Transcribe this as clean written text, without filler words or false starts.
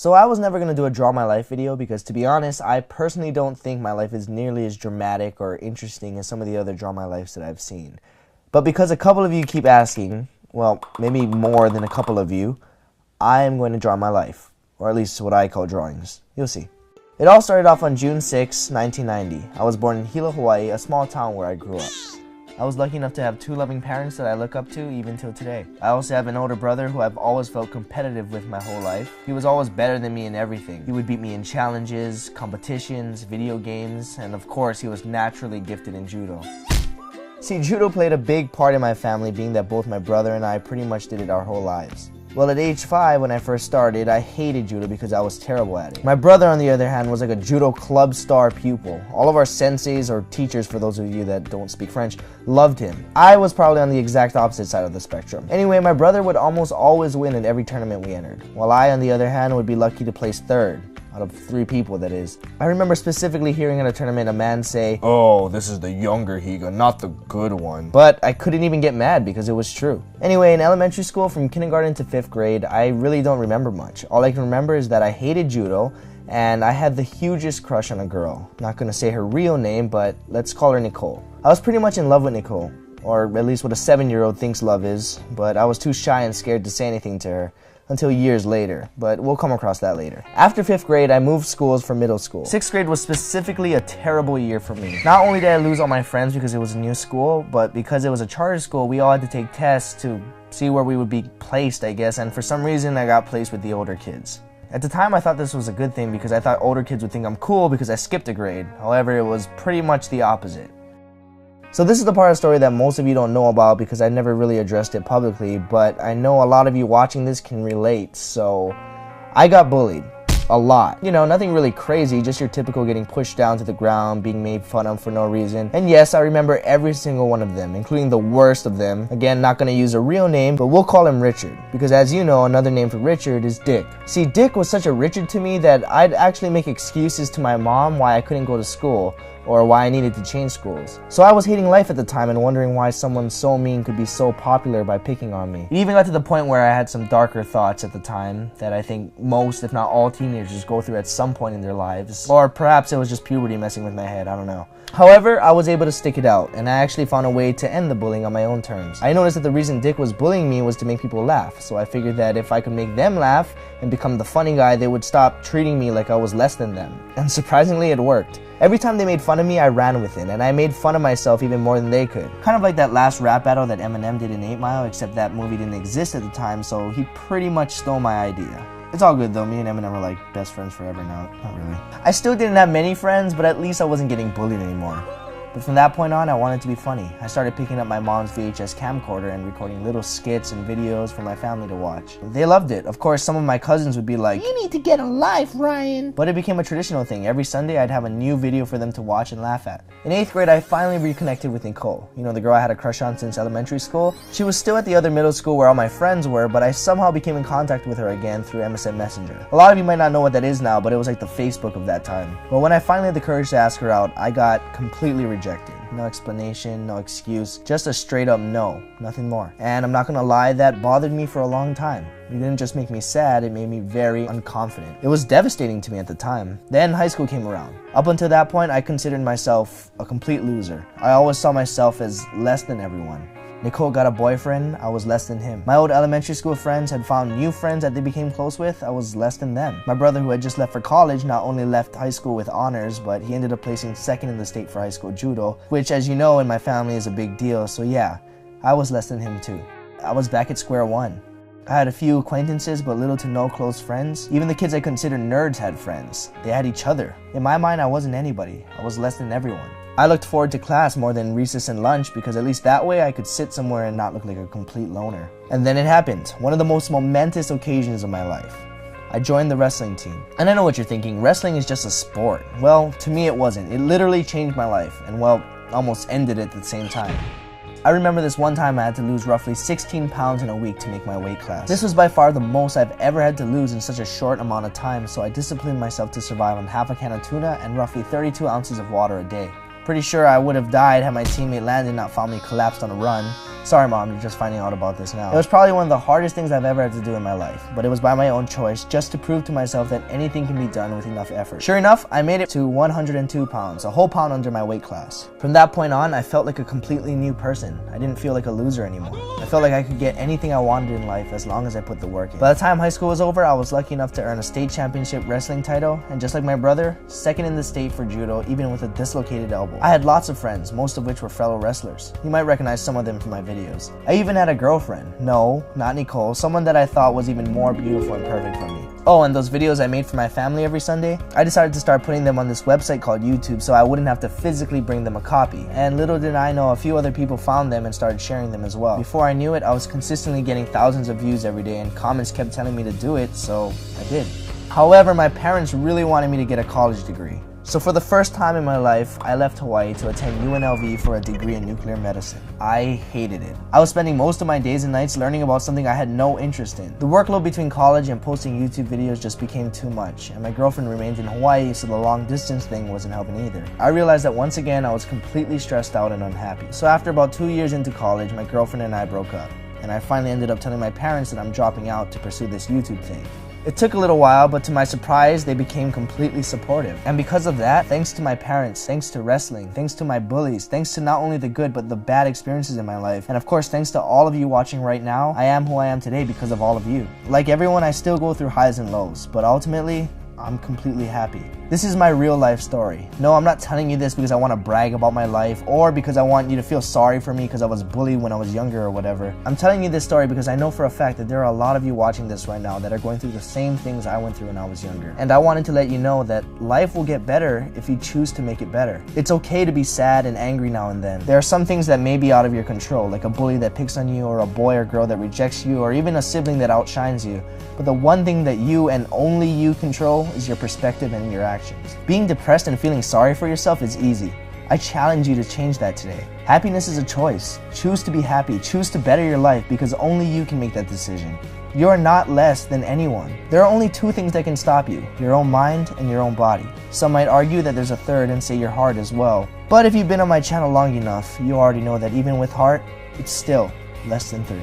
So I was never going to do a draw my life video because, to be honest, I personally don't think my life is nearly as dramatic or interesting as some of the other draw my lives that I've seen. But because a couple of you keep asking, well, maybe more than a couple of you, I am going to draw my life, or at least what I call drawings. You'll see. It all started off on June 6, 1990. I was born in Higa, Hawaii, a small town where I grew up. I was lucky enough to have 2 loving parents that I look up to even till today. I also have an older brother who I've always felt competitive with my whole life. He was always better than me in everything. He would beat me in challenges, competitions, video games, and of course he was naturally gifted in judo. See, judo played a big part in my family, being that both my brother and I pretty much did it our whole lives. Well, at age 5, when I first started, I hated judo because I was terrible at it. My brother, on the other hand, was like a judo club star pupil. All of our senseis, or teachers for those of you that don't speak French, loved him. I was probably on the exact opposite side of the spectrum. Anyway, my brother would almost always win in every tournament we entered, while I, on the other hand, would be lucky to place 3rd. Out of 3 people, that is. I remember specifically hearing at a tournament a man say, "Oh, this is the younger Higa, not the good one." But I couldn't even get mad because it was true. Anyway, in elementary school, from kindergarten to 5th grade, I really don't remember much. All I can remember is that I hated judo, and I had the hugest crush on a girl. Not gonna say her real name, but let's call her Nicole. I was pretty much in love with Nicole, or at least what a 7-year-old thinks love is, but I was too shy and scared to say anything to her. Until years later, but we'll come across that later. After 5th grade, I moved schools for middle school. 6th grade was specifically a terrible year for me. Not only did I lose all my friends because it was a new school, but because it was a charter school, we all had to take tests to see where we would be placed, I guess, and for some reason I got placed with the older kids. At the time, I thought this was a good thing because I thought older kids would think I'm cool because I skipped a grade. However, it was pretty much the opposite. So this is the part of the story that most of you don't know about because I never really addressed it publicly, but I know a lot of you watching this can relate. So I got bullied. A lot. You know, nothing really crazy, just your typical getting pushed down to the ground, being made fun of for no reason. And yes, I remember every single one of them, including the worst of them. Again, not gonna use a real name, but we'll call him Richard. Because as you know, another name for Richard is Dick. See, Dick was such a Richard to me that I'd actually make excuses to my mom why I couldn't go to school, or why I needed to change schools. So I was hating life at the time and wondering why someone so mean could be so popular by picking on me. It even got to the point where I had some darker thoughts at the time that I think most, if not all, teenagers go through at some point in their lives. Or perhaps it was just puberty messing with my head, I don't know. However, I was able to stick it out, and I actually found a way to end the bullying on my own terms. I noticed that the reason Dick was bullying me was to make people laugh, so I figured that if I could make them laugh and become the funny guy, they would stop treating me like I was less than them. And surprisingly, it worked. Every time they made fun of me, I ran with it, and I made fun of myself even more than they could. Kind of like that last rap battle that Eminem did in 8 Mile, except that movie didn't exist at the time, so he pretty much stole my idea. It's all good though, me and Eminem are like best friends forever now. Not really. I still didn't have many friends, but at least I wasn't getting bullied anymore. But from that point on, I wanted to be funny. I started picking up my mom's VHS camcorder and recording little skits and videos for my family to watch. They loved it. Of course, some of my cousins would be like, "You need to get a life, Ryan." But it became a traditional thing. Every Sunday, I'd have a new video for them to watch and laugh at. In 8th grade, I finally reconnected with Nicole. You know, the girl I had a crush on since elementary school. She was still at the other middle school where all my friends were, but I somehow became in contact with her again through MSN Messenger. A lot of you might not know what that is now, but it was like the Facebook of that time. But when I finally had the courage to ask her out, I got completely rejected. No explanation, no excuse, just a straight up no, nothing more. And I'm not gonna lie, that bothered me for a long time. It didn't just make me sad, it made me very unconfident. It was devastating to me at the time. Then high school came around. Up until that point, I considered myself a complete loser. I always saw myself as less than everyone. Nicole got a boyfriend, I was less than him. My old elementary school friends had found new friends that they became close with, I was less than them. My brother, who had just left for college, not only left high school with honors, but he ended up placing 2nd in the state for high school judo, which, as you know, in my family is a big deal, so yeah, I was less than him too. I was back at square one. I had a few acquaintances, but little to no close friends. Even the kids I considered nerds had friends. They had each other. In my mind, I wasn't anybody. I was less than everyone. I looked forward to class more than recess and lunch because at least that way I could sit somewhere and not look like a complete loner. And then it happened, one of the most momentous occasions of my life. I joined the wrestling team. And I know what you're thinking, wrestling is just a sport. Well, to me it wasn't. It literally changed my life and, well, almost ended it at the same time. I remember this one time I had to lose roughly 16 pounds in a week to make my weight class. This was by far the most I've ever had to lose in such a short amount of time, so I disciplined myself to survive on half a can of tuna and roughly 32 ounces of water a day. Pretty sure I would have died had my teammate Landon not found me collapsed on a run. Sorry mom, you're just finding out about this now. It was probably one of the hardest things I've ever had to do in my life, but it was by my own choice, just to prove to myself that anything can be done with enough effort. Sure enough, I made it to 102 pounds, a whole pound under my weight class. From that point on, I felt like a completely new person. I didn't feel like a loser anymore. I felt like I could get anything I wanted in life as long as I put the work in. By the time high school was over, I was lucky enough to earn a state championship wrestling title, and just like my brother, second in the state for judo, even with a dislocated elbow. I had lots of friends, most of which were fellow wrestlers. You might recognize some of them from my videos. I even had a girlfriend. No, not Nicole, someone that I thought was even more beautiful and perfect for me. Oh, and those videos I made for my family every Sunday, I decided to start putting them on this website called YouTube so I wouldn't have to physically bring them a copy. And little did I know, a few other people found them and started sharing them as well. Before I knew it, I was consistently getting thousands of views every day, and comments kept telling me to do it, so I did. However, my parents really wanted me to get a college degree. So for the first time in my life, I left Hawaii to attend UNLV for a degree in nuclear medicine. I hated it. I was spending most of my days and nights learning about something I had no interest in. The workload between college and posting YouTube videos just became too much, and my girlfriend remained in Hawaii, so the long distance thing wasn't helping either. I realized that once again I was completely stressed out and unhappy. So after about 2 years into college, my girlfriend and I broke up, and I finally ended up telling my parents that I'm dropping out to pursue this YouTube thing. It took a little while, but to my surprise, they became completely supportive. And because of that, thanks to my parents, thanks to wrestling, thanks to my bullies, thanks to not only the good but the bad experiences in my life, and of course thanks to all of you watching right now, I am who I am today because of all of you. Like everyone, I still go through highs and lows, but ultimately, I'm completely happy. This is my real life story. No, I'm not telling you this because I want to brag about my life or because I want you to feel sorry for me because I was bullied when I was younger or whatever. I'm telling you this story because I know for a fact that there are a lot of you watching this right now that are going through the same things I went through when I was younger. And I wanted to let you know that life will get better if you choose to make it better. It's okay to be sad and angry now and then. There are some things that may be out of your control, like a bully that picks on you or a boy or girl that rejects you or even a sibling that outshines you. But the one thing that you and only you control is your perspective and your actions. Being depressed and feeling sorry for yourself is easy. I challenge you to change that today. Happiness is a choice. Choose to be happy. Choose to better your life because only you can make that decision. You are not less than anyone. There are only two things that can stop you, your own mind and your own body. Some might argue that there's a third and say your heart as well. But if you've been on my channel long enough, you already know that even with heart, it's still less than 3.